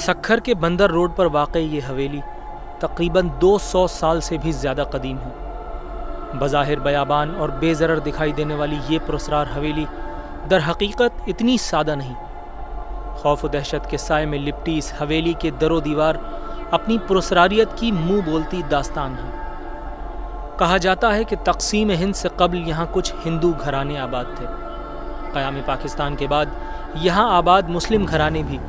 सक्खर के बंदर रोड पर वाक़ई ये हवेली तकरीबन 200 साल से भी ज़्यादा कदीम है। बज़ाहिर बयाबान और बेज़रर दिखाई देने वाली ये पुरस्रार हवेली दर हकीकत इतनी सादा नहीं। खौफ व दहशत के साए में लिपटी इस हवेली के दरो दीवार अपनी पुरस्रारियत की मुंह बोलती दास्तान है। कहा जाता है कि तक़सीम हिंद से कबल यहाँ कुछ हिंदू घराने आबाद थे। क़याम पाकिस्तान के बाद यहाँ आबाद मुस्लिम घराने भी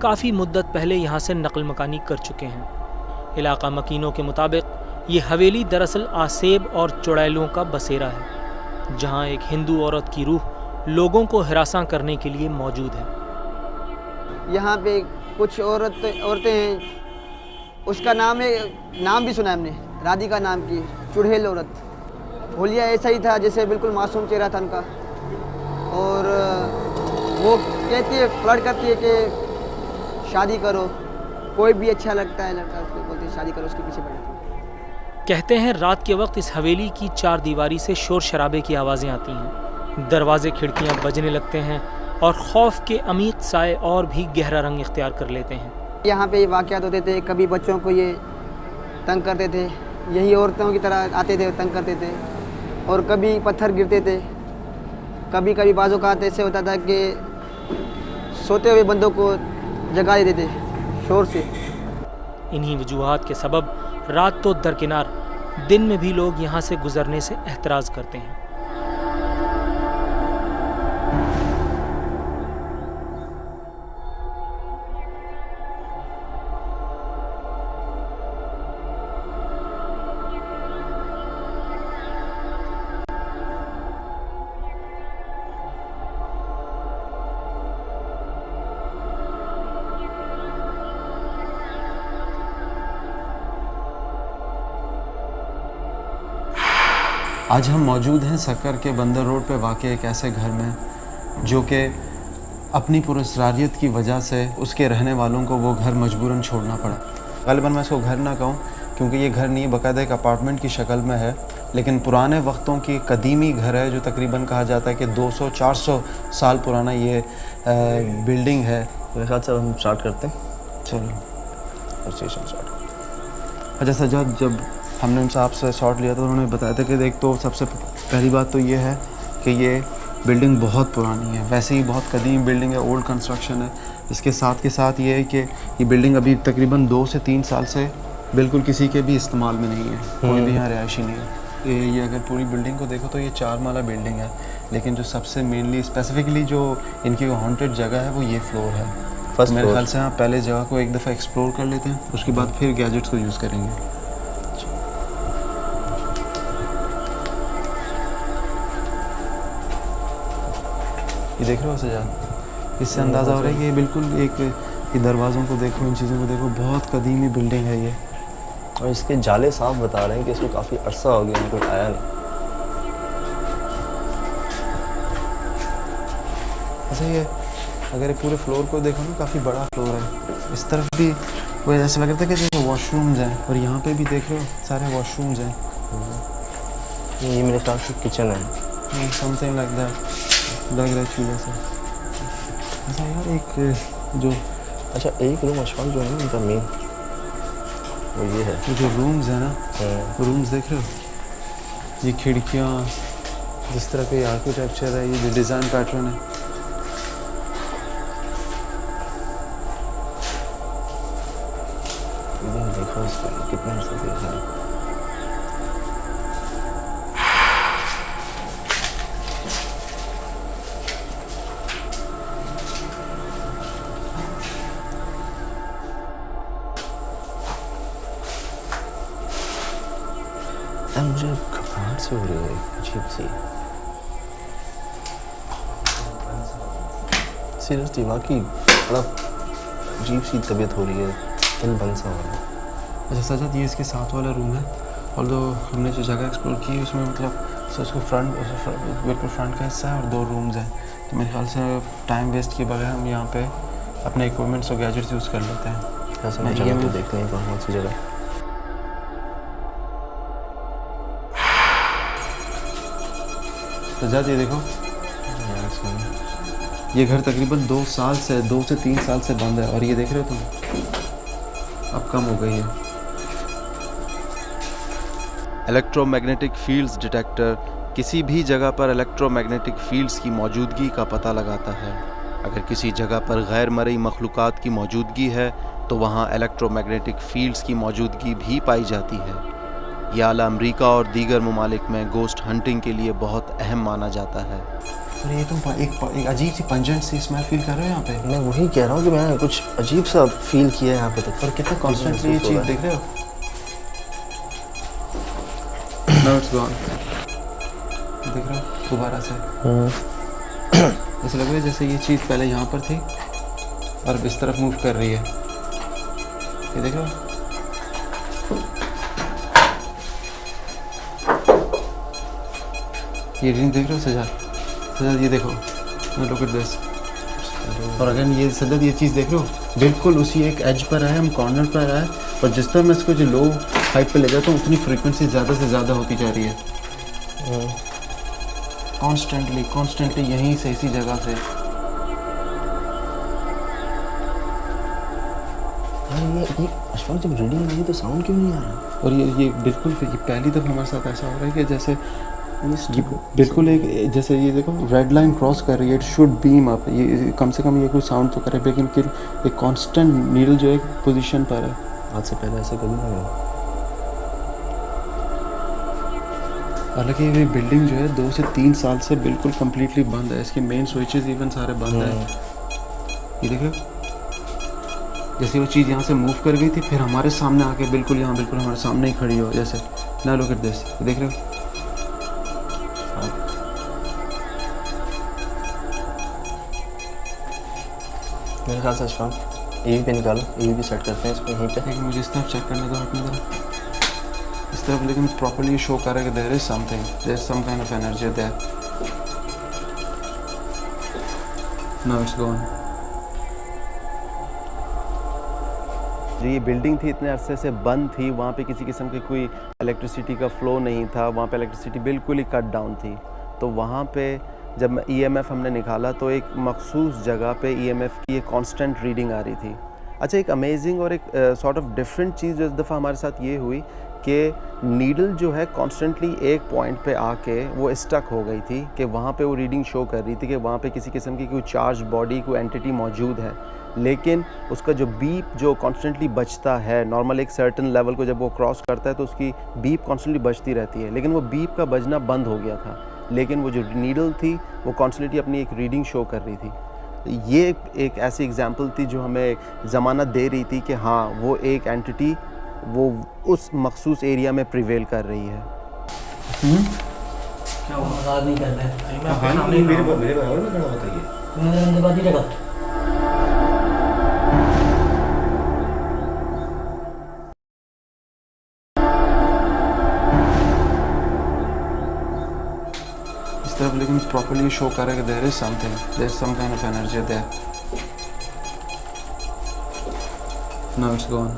काफ़ी मुद्दत पहले यहाँ से नकल मकानी कर चुके हैं। इलाका मकीनों के मुताबिक ये हवेली दरअसल आसेब और चुड़ैलों का बसेरा है, जहाँ एक हिंदू औरत की रूह लोगों को हिरासा करने के लिए मौजूद है। यहाँ पे कुछ औरतें हैं, उसका नाम भी सुना है हमने, राधिका नाम की चुड़ैल औरत। होलिया ऐसा ही था जैसे बिल्कुल मासूम चेहरा था उनका, और वो कहती है, फ्लर्ट करती है कि शादी करो, कोई भी अच्छा लगता है लड़का उसको बोलती है शादी करो, उसके पीछे पड़े। कहते हैं रात के वक्त इस हवेली की चार दीवारी से शोर शराबे की आवाज़ें आती हैं, दरवाजे खिड़कियां बजने लगते हैं और खौफ के अमीक साए और भी गहरा रंग इख्तियार कर लेते हैं। यहाँ पे वाक़यात होते थे, कभी बच्चों को ये तंग करते थे, यही औरतों की तरह आते थे तंग करते थे, और कभी पत्थर गिरते थे, कभी कभी बाज़ों का ऐसे होता था कि सोते हुए बंदों को जगा देते थे शोर से। इन्हीं वजूहात के सबब रात तो दरकिनार, दिन में भी लोग यहाँ से गुजरने से एहतराज करते हैं। आज हम मौजूद हैं सक्खर के बंदर रोड पे वाक़ एक ऐसे घर में जो कि अपनी पुरस्रारियत की वजह से उसके रहने वालों को वो घर मजबूरन छोड़ना पड़ा। ग़ालिबन मैं इसको घर ना कहूँ क्योंकि ये घर नहीं, बाकायदा एक अपार्टमेंट की शक्ल में है, लेकिन पुराने वक्तों की कदीमी घर है जो तकरीबन कहा जाता है कि 200-400 साल पुराना ये बिल्डिंग है। मेरे ख्याल से हम स्टार्ट करते हैं। चलो स्टेशन स्टार्ट। अच्छा सज्जाद, जब हमने उनसे आपसे शॉट लिया था तो उन्होंने बताया था कि देख, तो सबसे पहली बात तो ये है कि ये बिल्डिंग बहुत पुरानी है, वैसे ही बहुत कदीम बिल्डिंग है, ओल्ड कंस्ट्रक्शन है। इसके साथ के साथ ये है कि ये बिल्डिंग अभी तकरीबन 2 से 3 साल से बिल्कुल किसी के भी इस्तेमाल में नहीं है, कोई भी यहाँ रिहायशी नहीं है। ये अगर पूरी बिल्डिंग को देखो तो ये 4 माला बिल्डिंग है, लेकिन जो सबसे मेनली स्पेसिफिकली जो इनकी हॉन्टेड जगह है वो ये फ्लोर है। फर्स्ट मेरे ख्याल से आप पहले जगह को एक दफ़ा एक्सप्लोर कर लेते हैं, उसके बाद फिर गैजेट्स को यूज़ करेंगे। ये देख रहे हो सजाद, इससे अंदाज़ा हो रहा है कि ये बिल्कुल एक, ये दरवाज़ों को देखो, इन चीज़ों को देखो, बहुत कदीमी बिल्डिंग है ये। और इसके जाले साफ बता रहे हैं कि इसको काफ़ी अरसा हो गया, कोई आया नहीं। ऐसा ही है, अगर ये पूरे फ्लोर को देखो ना, काफ़ी बड़ा फ्लोर है। इस तरफ भी वो ऐसा लग रहा था कि जैसे वॉशरूम्स हैं, और यहाँ पे भी देख रहे हो सारे वॉशरूम्स हैं। ये मेरे ख्याल से किचन है, समथिंग लाइक दैट लग रहा है चूल्हे से। ऐसा यार एक जो, अच्छा एक रूम अशफाक जो है ना उनका मेन, वो ये है। ये जो रूम्स हैं ना, रूम्स देख रहे हो, ये खिड़कियाँ, जिस तरह का ये आर्किटेक्चर है, ये जो डिज़ाइन पैटर्न है, देखो इसको कितने अर्से से देखा है। मुझे घबराहट से हो रही है, अजीब सी। सीरियसली वाकई बड़ा अजीब सी तबीयत हो रही है, दिल बंद सा हो रहा है। अच्छा सजाद, ये इसके साथ वाला रूम है, और जो हमने जो जगह एक्सप्लोर की उसमें मतलब उसको बिल्कुल फ्रंट का हिस्सा है और 2 रूम्स हैं। तो मेरे ख्याल से टाइम वेस्ट किए बगैर हम यहाँ पे अपने इक्विपमेंट्स और गैजेट्स यूज़ कर लेते हैं। ऐसा मैं जगह तो देखते हैं कौन सी जगह। सजाद ये देखो, ये घर तकरीबन 2 से 3 साल से बंद है और ये देख रहे हो तुम, अब कम हो गई है। इलेक्ट्रोमैग्नेटिक फील्ड्स डिटेक्टर किसी भी जगह पर इलेक्ट्रोमैग्नेटिक फील्ड्स की मौजूदगी का पता लगाता है। अगर किसी जगह पर गैर मरई मखलूक़ात की मौजूदगी है तो वहाँ इलेक्ट्रोमैग्नेटिक फील्ड्स की मौजूदगी भी पाई जाती है। यह आला अमरीका और दीगर ममालिक में गोस्ट हंटिंग के लिए बहुत अहम माना जाता है। और ये तुम एक अजीब सी पंजेंट सी स्मेल फील कर रहे हो यहाँ पे। मैं वही कह रहा हूँ कि मैं कुछ अजीब सा फील किया है यहाँ पे तक। और कितना कॉन्स्टेंटली ये चीज़ देख रहे हो। Now it's gone. देख रहे हो दोबारा से ऐसा लग रहा है जैसे ये चीज़ पहले यहाँ पर थी और अब इस तरफ मूव कर रही है। ये देख रहे हो, ये रीडिंग देख रहे हो सजाद ये देखो, लुक एट दिस। और अगर ये सजाद ये चीज़ देख रहे हो बिल्कुल उसी एक एज पर है, हम कॉर्नर पर है और जिस तरह मैं इसको जो लो हाइट पे ले जाता हूँ उतनी फ्रीक्वेंसी ज़्यादा से ज़्यादा होती जा रही है। कॉन्स्टेंटली यहीं से इसी जगह से। ये अशफाक जब रीडिंग आई तो साउंड क्यों नहीं आ रहा? और ये बिल्कुल ये पहली दफ़ा हमारे साथ ऐसा हो रहा है कि जैसे ये बिल्कुल एक जैसे ये देखो रेड लाइन क्रॉस कर रही है, इट शुड बीम अप, ये कम से कम ये कोई साउंड तो करे, लेकिन फिर एक कांस्टेंट नीडल जो है पोजीशन पर है। आज से पहले ऐसा कभी नहीं हुआ। हालांकि ये बिल्डिंग जो है 2 से 3 साल से बिल्कुल कम्प्लीटली बंद है, इसके मेन स्विचेस इवन सारे बंद हैं। ये देख रहे हो जैसे वो चीज़ यहाँ से मूव कर गई थी फिर हमारे सामने आके बिल्कुल यहाँ बिल्कुल हमारे सामने ही खड़ी हो जैसे। ना लुक एट दिस, देख रहे हो मेरे ख्याल से अशफाक ईवी पे निकालो, ईवी भी सेट करते हैं इसको यहीं पे। लेकिन मुझे इस तरफ चेक करने दो, हटने दो इस तरफ, लेकिन प्रॉपर्ली शो कर रहा है कि there is something, there is some kind of energy there. Now it's gone. जो ये बिल्डिंग थी इतने अरसे से बंद थी, वहाँ पे किसी किस्म की कोई इलेक्ट्रिसिटी का फ़्लो नहीं था, वहाँ पे इलेक्ट्रिसिटी बिल्कुल ही कट डाउन थी। तो वहाँ पे जब EMF हमने निकाला तो एक मखसूस जगह पे EMF की एक कांस्टेंट रीडिंग आ रही थी। अच्छा, एक अमेजिंग और एक सॉर्ट ऑफ डिफरेंट चीज़ जो इस दफ़ा हमारे साथ ये हुई कि नीडल जो है कॉन्स्टेंटली एक पॉइंट पे आके वो स्टक हो गई थी कि वहाँ पे वो रीडिंग शो कर रही थी कि वहाँ पे किसी किस्म की कोई चार्ज बॉडी कोई एंटिटी मौजूद है, लेकिन उसका जो बीप जो कॉन्स्टेंटली बजता है, नॉर्मल एक सर्टन लेवल को जब वो क्रॉस करता है तो उसकी बीप कॉन्स्टेंटली बजती रहती है, लेकिन वो बीप का बजना बंद हो गया था, लेकिन वो जो नीडल थी वो कॉन्स्टेंटली अपनी एक रीडिंग शो कर रही थी। ये एक ऐसी एग्जांपल थी जो हमें ज़मानत दे रही थी कि हाँ वो एक एंटिटी वो उस मखसूस एरिया में प्रिवेल कर रही है। क्या वो मजाक नहीं कर रहा है? मैं आपके हाँ, सामने मेरे बराबर में खड़ा होता है ये। मेरे अंदर लगा। इस तरफ लेकिन प्रॉपर्ली शो कर रहा है कि there is something, there is some kind of energy there. Now it's gone.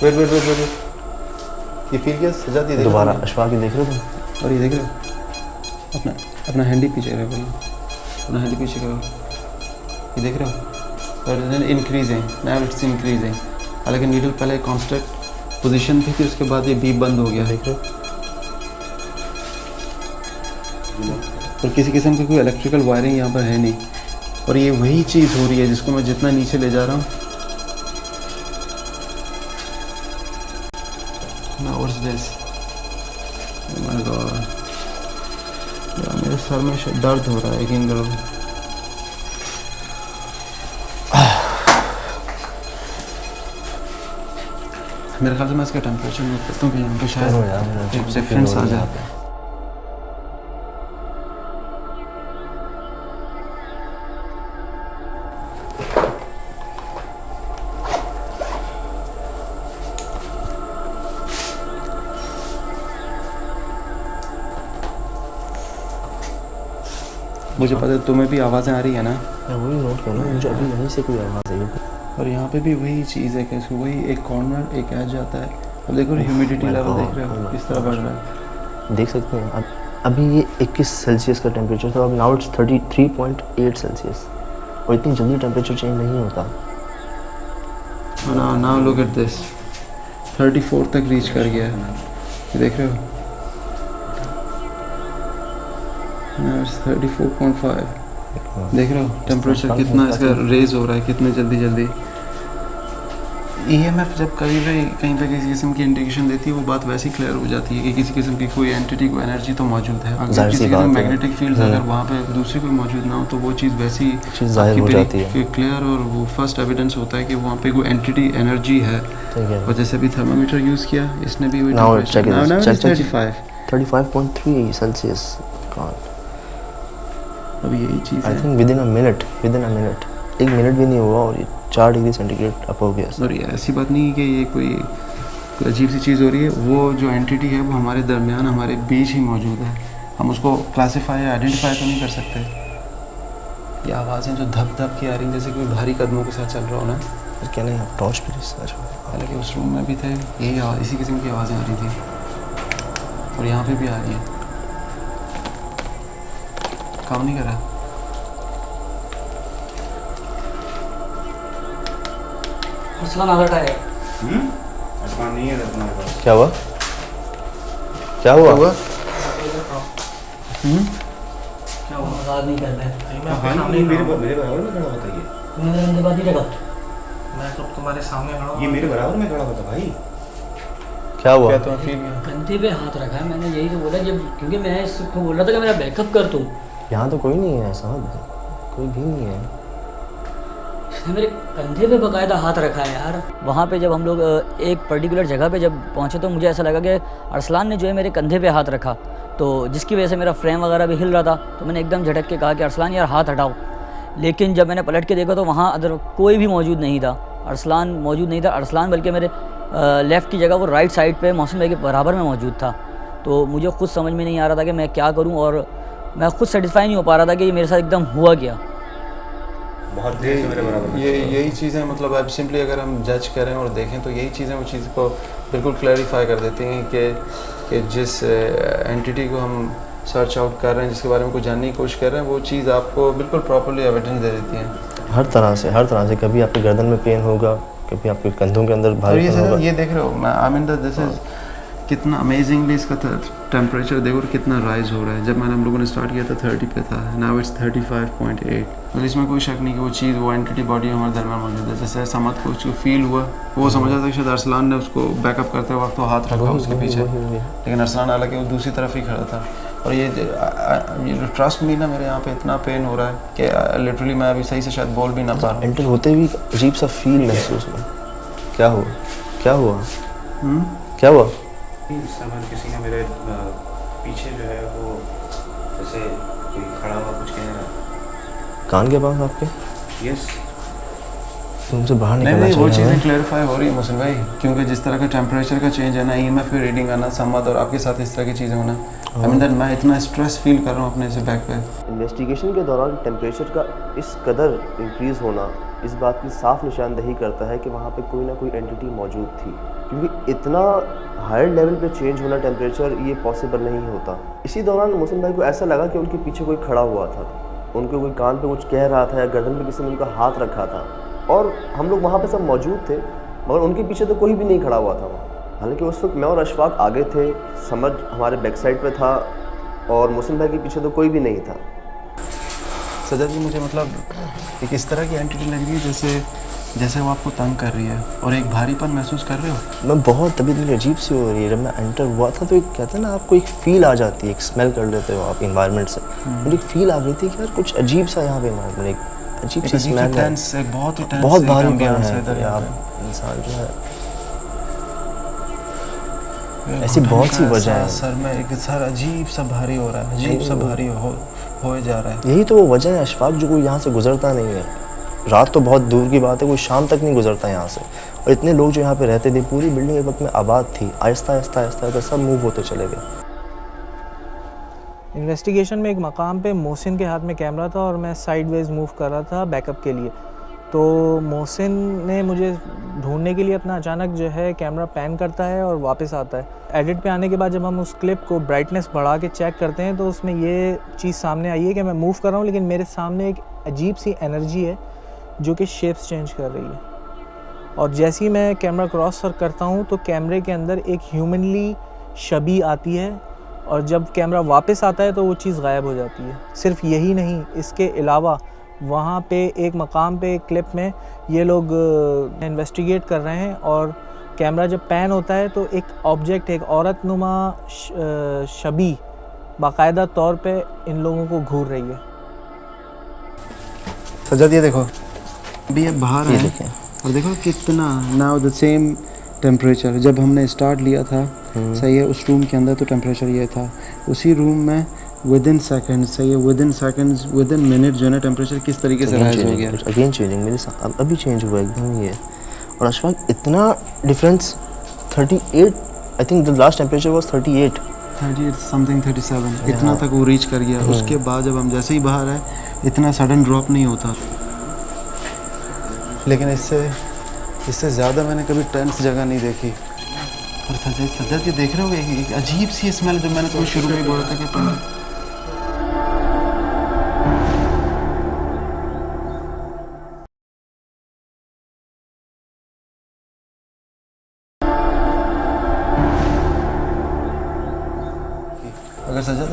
Wait ये फील किया सजाद? ये दोबारा अशफाक ये देख रहे हो तुम? और ये देख रहे हो अपना हैंडी पीछे करो, अपना हैंडी पीछे करो, ये देख रहे हो और इंक्रीजिंग, नाउ इट्स इंक्रीजिंग। हालांकि नीडल पहले कांस्टेंट पोजीशन थी उसके बाद ये बीप बंद हो गया, देख रहे हो। और किसी किस्म की कोई इलेक्ट्रिकल वायरिंग यहाँ पर है नहीं, और ये वही चीज़ हो रही है जिसको मैं जितना नीचे ले जा रहा हूँ। Now what's this? Oh my God! यार मेरे सर में दर्द हो रहा है कि इन लोगों। मेरे ख्याल से मैं इसका टेम्परेचर नोट करता हूँ कि यहाँ पे शायद डिफरेंस आ जाए। मुझे पता है तुम्हें भी आवाज़ें आ रही है ना? मैं वही नोट कर रहा हूँ, मुझे अभी यहीं से कोई आवाज़ आई। और यहाँ पे भी वही चीज़ है कि वही एक कॉर्नर एक एज आता है अब देखो ह्यूमिडिटी my लेवल God, देख रहे oh हो my किस तरह बढ़ रहा है। देख सकते हैं अब अभी ये 21 सेल्सियस का टेम्परेचर था, अब नाउ इट्स 33.8 सेल्सियस, और इतनी जल्दी टेम्परेचर चेंज नहीं होता। नाउ लुक एट दिस 34 तक रीच कर गया है, ये देख रहे हो। Now it's 34.5, देख रहे हो टेम्परेचर कितना इसका रेज हो रहा है, कितने जल्दी। EMF जब कहीं पे किसी किस्म की इंडिकेशन देती है, वो बात वैसे ही क्लियर हो जाती है कि किसी किस्म की कोई एंटिटी, कोई एनर्जी तो मौजूद है। अगर किसी किस्म मैग्नेटिक फील्ड अगर वहाँ पे दूसरी कोई मौजूद ना हो तो वो चीज़ वैसी जाहिर हो जाती है, क्लियर, और वो फर्स्ट एविडेंस होता है कि वहाँ पे कोई एंटिटी एनर्जी है। और जैसे अभी थर्मामीटर यूज़ किया, इसने भी वही 35.3 सेल्सियस। अब यही चीज़ आई है। थिंक विदिन अ मिनट, एक मिनट भी नहीं हुआ और ये 4 डिग्री सेंटीग्रेड अप हो गया। और ये ऐसी बात नहीं है कि ये कोई अजीब सी चीज़ हो रही है, वो जो एंटिटी है वो हमारे दरमियान, हमारे बीच ही मौजूद है। हम उसको क्लासीफाई या आइडेंटिफाई तो नहीं कर सकते। ये आवाज़ें जो धप धप की आ रही हैं, जैसे कोई भारी कदमों के साथ चल रहा हो ना। फिर क्या नहीं, आप टॉर्च पे रिसर्च हालांकि उस रूम में भी थे, यही इसी किस्म की आवाज़ें आ रही थी, और यहाँ पे भी आ रही है। काम नहीं कर रहा। अरसलान आ रहा है। आसमान नहीं है तुम्हारे पास। क्या हुआ? क्या हुआ? मजाक नहीं कर रहा है। मेरे बराबर में खड़ा होता है तुमने मेरे अंदर बात ही रखा। मैं तो तुम्हारे सामने खड़ा हूँ। ये मेरे बराबर में खड़ा होता भाई। क्या हुआ? कंधे पे हाथ रखा है, मैंने यही तो बोला, जब क्योंकि मैं इसको बोल रहा था कि मेरा बैकअप कर तू। यहाँ तो कोई नहीं है साहब, कोई भी नहीं है। इसने मेरे कंधे पे बकायदा हाथ रखा है यार। वहाँ पे जब हम लोग एक पर्टिकुलर जगह पे जब पहुँचे तो मुझे ऐसा लगा कि अरसलान ने जो है मेरे कंधे पे हाथ रखा, तो जिसकी वजह से मेरा फ्रेम वगैरह भी हिल रहा था। तो मैंने एकदम झटक के कहा कि अरसलान यार हाथ हटाओ, लेकिन जब मैंने पलट के देखा तो वहाँ अदर कोई भी मौजूद नहीं था। अरसलान मौजूद नहीं था। अरसलान बल्कि मेरे लेफ़्ट की जगह वो राइट साइड पे मोहसिन भाई के बराबर में मौजूद था। तो मुझे खुद समझ में नहीं आ रहा था कि मैं क्या करूं, और मैं खुद सेटिस्फाई नहीं हो पा रहा था कि ये मेरे साथ एकदम हुआ क्या। बहुत देर से मेरे बराबर में। यही चीज़ें, मतलब अब सिंपली अगर हम जज करें और देखें तो यही चीज़ें वो चीज़ को बिल्कुल क्लैरिफाई कर देती हैं कि जिस एंटिटी को हम सर्च आउट कर रहे हैं, जिसके बारे में कुछ जानने की कोशिश कर रहे हैं, वो चीज़ आपको बिल्कुल प्रॉपर्ली एविडेंस दे देती हैं। हर तरह से कभी आपके गर्दन में पेन होगा, कभी आपके कंधों के अंदर भारी होगा। ये देख रहे हो, मैं आई मीन दिस इज कितना अमेजिंगली इसका टेम्परेचर देखो कितना राइज हो रहा है। जब हम लोगों ने स्टार्ट किया था 30 पे था, नाउ इट्स 35.8। मतलब इसमें कोई शक नहीं कि वो चीज़, वो एंटिटी बॉडी हमारे दरमियान मौजूद है। जैसे समत को उसको फील हुआ, वो समझा था कि शायद अरसलान ने उसको बैकअप करते वक्त तो हाथ रखा उसके पीछे, लेकिन अरसलान हालांकि वो दूसरी तरफ ही खड़ा था। और ये जो ट्रस्ट मी ना, मेरे यहाँ पे इतना पेन हो रहा है कि लिटरली मैं अभी सही से शायद बोल भी ना पा रहा हूँ। एंटर होते भी अजीब सा फील महसूस हुआ। क्या हुआ? क्या हुआ? क्या हुआ? इस समय किसी ने मेरे पीछे जो है वो जैसे कोई खड़ा हुआ कुछ कह रहा। कान के पास आपके? यस। तुमसे बाहर निकलना नहीं, वो चाहिए। चीज़ें क्लैरिफाई हो रही है मुस्लिम भाई, क्योंकि जिस तरह का टेम्परेचर का चेंज है ना, EMF की रीडिंग आना, सम्मत और आपके साथ इस तरह की चीज़ें होना, आई मीन दैट मैं इतना स्ट्रेस फील कर रहा हूँ अपने से बैक पे। इन्वेस्टिगेशन के दौरान टेम्परेचर का इस कदर इंक्रीज़ होना इस बात की साफ निशानदही करता है कि वहाँ पे कोई ना कोई एंटिटी मौजूद थी, क्योंकि इतना हायर लेवल पे चेंज होना टेम्परेचर ये पॉसिबल नहीं होता। इसी दौरान मोहसिन भाई को ऐसा लगा कि उनके पीछे कोई खड़ा हुआ था, उनको कोई कान पे कुछ कह रहा था या गर्दन पे किसी ने उनका हाथ रखा था, और हम लोग वहाँ पे सब मौजूद थे, मगर उनके पीछे तो कोई भी नहीं खड़ा हुआ था वहाँ। हालांकि उस वक्त मैं और अशफाक आगे थे, समझ हमारे बैक साइड पे था, और मोहसिन भाई के पीछे तो कोई भी नहीं था। सजा जी, मुझे मतलब एक इस तरह की एंटिटी लग रही है जैसे वो आपको तंग कर रही है, और एक भारीपन महसूस कर रहे हो। मैं बहुत तबीयत मेरी अजीब सी हो रही है। जब मैं एंटर हुआ था तो एक कहते हैं ना, आपको एक फ़ील आ जाती है, एक स्मेल कर लेते हो आप इन्वायरमेंट से। मुझे एक फ़ील आ गई थी कि यार कुछ अजीब सा यहाँ पे इन्वायरमेंट, एक अजीब सी स्मेल है, बहुत भारी है यार। इंसान जो है, ऐसी बहुत सी वजह है। सर में एक सर अजीब सा भारी हो रहा है, अजीब सा भारी हो जा रहा है। यही तो वो वजह है अशफाक, जो कोई यहाँ से गुजरता नहीं है। रात तो बहुत दूर की बात है, कोई शाम तक नहीं गुजरता यहाँ से। और इतने लोग जो यहाँ पे रहते थे, पूरी बिल्डिंग एक वक्त में आबाद थी, आहिस्ता आहिस्ता आहिस्ता आहिस्ता सब मूव होते चले गए। इन्वेस्टिगेशन में एक मकाम पे मोहसिन के हाथ में कैमरा था और मैं साइडवेज मूव कर रहा था बैकअप के लिए। तो मोहसिन ने मुझे ढूंढने के लिए अपना अचानक जो है कैमरा पैन करता है और वापस आता है। एडिट पे आने के बाद जब हम उस क्लिप को ब्राइटनेस बढ़ा के चेक करते हैं तो उसमें ये चीज़ सामने आई है कि मैं मूव कर रहा हूँ लेकिन मेरे सामने एक अजीब सी एनर्जी है जो कि शेप्स चेंज कर रही है। और जैसे ही मैं कैमरा क्रॉस करता हूँ तो कैमरे के अंदर एक ह्यूमनली शबी आती है और जब कैमरा वापस आता है तो वो चीज़ गायब हो जाती है। सिर्फ यही नहीं, इसके अलावा वहाँ पे एक मकाम पे एक क्लिप में ये लोग इन्वेस्टिगेट कर रहे हैं और कैमरा जब पैन होता है तो एक ऑब्जेक्ट, एक औरत नुमा शबी बाकायदा तौर पे इन लोगों को घूर रही है। सजाद ये देखो, अभी ये बाहर है और देखो कितना नाउ द सेम टेम्परेचर। जब हमने स्टार्ट लिया था सही है उस रूम के अंदर तो टेम्परेचर ये था, उसी रूम में विद इन सेकेंड सही है with in seconds with in minute जो है ना टेम्परेचर किस तरीके से राइज हो गया। अगेन चेंजिंग मेरे साथ अभी चेंज हुआ एकदम ये। और अशफाक इतना difference 38, I think the last temperature was 38 something 37 इतना तक वो रीच कर गया। उसके बाद जब हम जैसे ही बाहर आए इतना सडन ड्रॉप नहीं होता, लेकिन इससे ज़्यादा मैंने कभी टेंस जगह नहीं देखी। और सजाद ये देख रहे हो एक अजीब सी स्मेल जो मैंने तुम्हें शुरू में ही बोला था कि अगर सजाद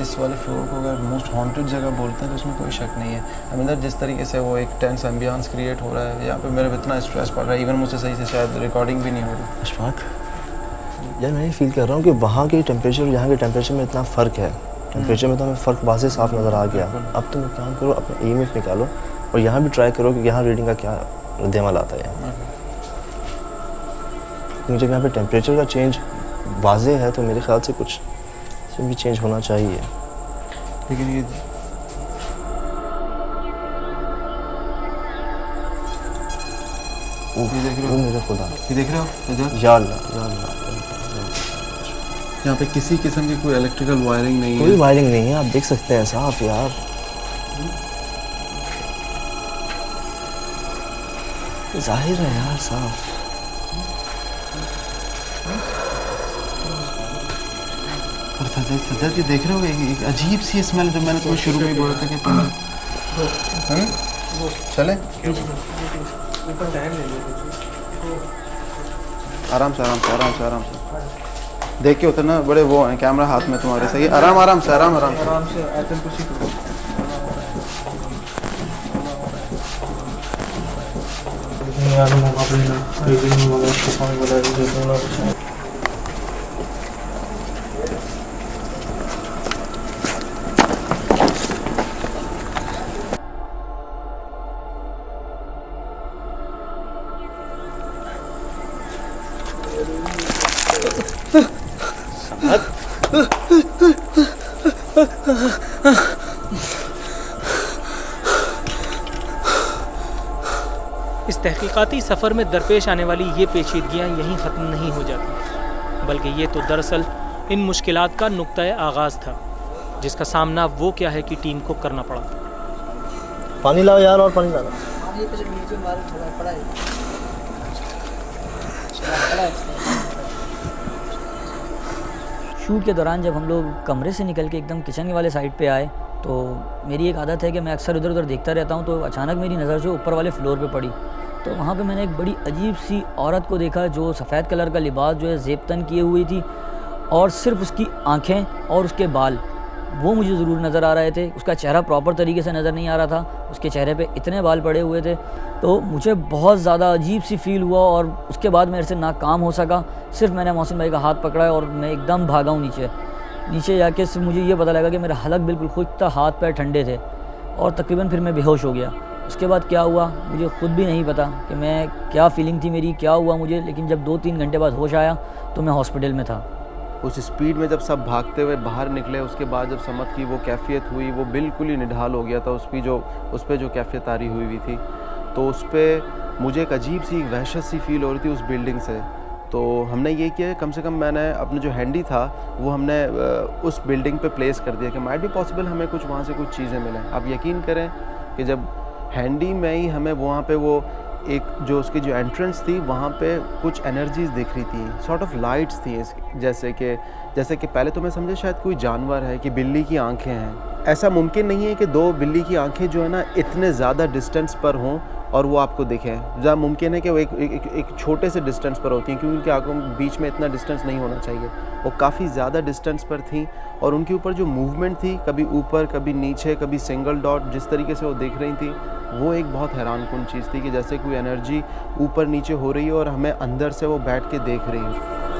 इस वाले फ्लोर को अगर मोस्ट हॉन्टेड जगह बोलते हैं तो उसमें कोई शक नहीं है। अंदर जिस तरीके से वो एक टेंस एम्बियंस क्रिएट हो रहा है, यहाँ पे मेरे पे इतना स्ट्रेस पड़ रहा है, इवन मुझसे सही से शायद रिकॉर्डिंग भी नहीं हो रही। अशफाक यार मैं ये फील कर रहा हूँ कि वहाँ के टेम्परेचर और यहाँ के टेम्परेचर में इतना फ़र्क है। टेम्परेचर में तो हमें फ़र्क वाज़े साफ नज़र आ गया। अब तुम एक काम करो, अपना EMF निकालो और यहाँ भी ट्राई करो कि यहाँ रीडिंग का क्या रद्द-ए-अमल आता है। क्योंकि जब यहाँ पे टेम्परेचर का चेंज वाज़े है तो मेरे ख्याल से कुछ भी चेंज होना चाहिए। लेकिन ये देख रहे हो, मेरे खुदा, ये देख रहे हो या अल्लाह यहाँ पे किसी किस्म की कोई इलेक्ट्रिकल वायरिंग नहीं है, कोई वायरिंग नहीं है। आप देख सकते हैं साफ यार, जाहिर है यार साफ। और सजाद ये देख रहे हो एक अजीब सी स्मेल जो मैंने तुम्हें शुरू में ही बोला था कि चले आराम से देख के उतरना, बड़े वो हैं कैमरा हाथ में तुम्हारे, सही आराम से इस तहकीकाती सफ़र में दरपेश आने वाली ये पेचीदगियाँ यहीं ख़त्म नहीं हो जाती, बल्कि ये तो दरअसल इन मुश्किलात का नुक्ता आगाज़ था जिसका सामना वो क्या है कि टीम को करना पड़ा। पानी लाओ यार, और पानी लाओ। शूट के दौरान जब हम लोग कमरे से निकल के एकदम किचन वाले साइड पे आए तो मेरी एक आदत है कि मैं अक्सर इधर उधर देखता रहता हूँ, तो अचानक मेरी नज़र जो ऊपर वाले फ्लोर पे पड़ी तो वहाँ पे मैंने एक बड़ी अजीब सी औरत को देखा जो सफ़ेद कलर का लिबास जो है ज़ेबतन किए हुई थी और सिर्फ उसकी आँखें और उसके बाल वो मुझे ज़रूर नज़र आ रहे थे। उसका चेहरा प्रॉपर तरीके से नज़र नहीं आ रहा था, उसके चेहरे पे इतने बाल पड़े हुए थे, तो मुझे बहुत ज़्यादा अजीब सी फील हुआ और उसके बाद मेरे से ना काम हो सका। सिर्फ मैंने मोहसिन भाई का हाथ पकड़ा है और मैं एकदम भागा हूँ नीचे जाके सिर्फ मुझे ये पता लगा कि मेरा हलक बिल्कुल खुश्क था, हाथ पैर ठंडे थे और तकरीबन फिर मैं बेहोश हो गया। उसके बाद क्या हुआ मुझे ख़ुद भी नहीं पता कि मैं क्या फ़ीलिंग थी मेरी, क्या हुआ मुझे, लेकिन जब 2-3 घंटे बाद होश आया तो मैं हॉस्पिटल में था। उस स्पीड में जब सब भागते हुए बाहर निकले, उसके बाद जब समझ की वो कैफियत हुई, वो बिल्कुल ही निढाल हो गया था। उस पर जो कैफियत तारी हुई थी तो उस पर मुझे एक अजीब सी वहशत सी फील हो रही थी उस बिल्डिंग से। तो हमने ये किया, कम से कम मैंने अपना जो हैंडी था वो हमने उस बिल्डिंग पे प्लेस कर दिया कि माइट भी पॉसिबल हमें कुछ वहाँ से कुछ चीज़ें मिलें। आप यकीन करें कि जब हैंडी में ही हमें वहाँ पे वो एक जो उसकी जो एंट्रेंस थी वहाँ पे कुछ एनर्जीज दिख रही थी, सॉर्ट ऑफ लाइट्स थी, जैसे कि पहले तो मैं समझा शायद कोई जानवर है कि बिल्ली की आंखें हैं। ऐसा मुमकिन नहीं है कि दो बिल्ली की आंखें जो है ना इतने ज़्यादा डिस्टेंस पर हों और वो आपको दिखें। ज़्यादा मुमकिन है कि वो एक छोटे से डिस्टेंस पर होती हैं, क्योंकि उनकी आंखों के बीच में इतना डिस्टेंस नहीं होना चाहिए। वो काफ़ी ज़्यादा डिस्टेंस पर थी और उनके ऊपर जो मूवमेंट थी, कभी ऊपर कभी नीचे कभी सिंगल डॉट, जिस तरीके से वो दिख रही थी वो एक बहुत हैरानकुन चीज़ थी कि जैसे कोई एनर्जी ऊपर नीचे हो रही है और हमें अंदर से वो बैठ के देख रही है।